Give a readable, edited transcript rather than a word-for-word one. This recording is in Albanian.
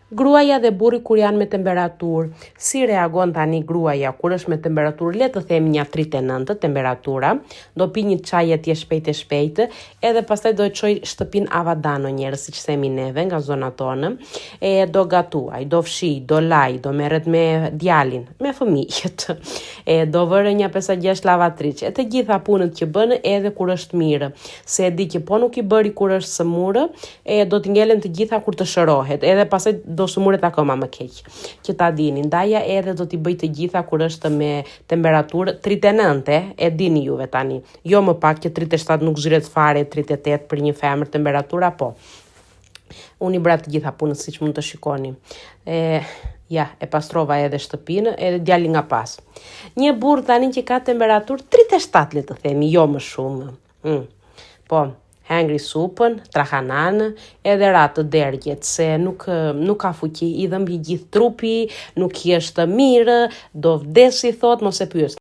Gruaja dhe burri kur janë me temperaturë, si reagon tani gruaja kur është me temperaturë, le të themi një 39 temperatura, do pi një çaj atje shpejt, edhe pastaj do të çoj shtëpin avadano njerëz, siç themi neve nga zona tonë, e do gatuaj, do fshi, do laj, do merret me djalin, me fëmijët, e do vërë një 5-6 lavatriç, e të gjitha punët që bën edhe kur është mirë, se e di që po nuk i bëri kur është sëmurë, e do të ngelen të gjitha kur të shërohet, edhe pastaj do sumuret akoma më keq. Që ta dini, ndaja edhe do t'i bëj të gjitha kur është me temperaturë 39, e dini juve tani. Jo më pak që 37 nuk zhyret fare, 38 për një femër temperatura, po. Unë i bra të gjitha punës siç mund të shikoni. Ja, e pastrova edhe shtëpinë, edhe djali nga pas. Një burr tani që ka temperaturë 37, le të themi, jo më shumë. Po, hengri supën, trahanan, edhe ratë dergjet, se nuk ka fuqi, i dhëmbi gjithë trupi, nuk i është mirë, do vdesi, thot, mos e pyes.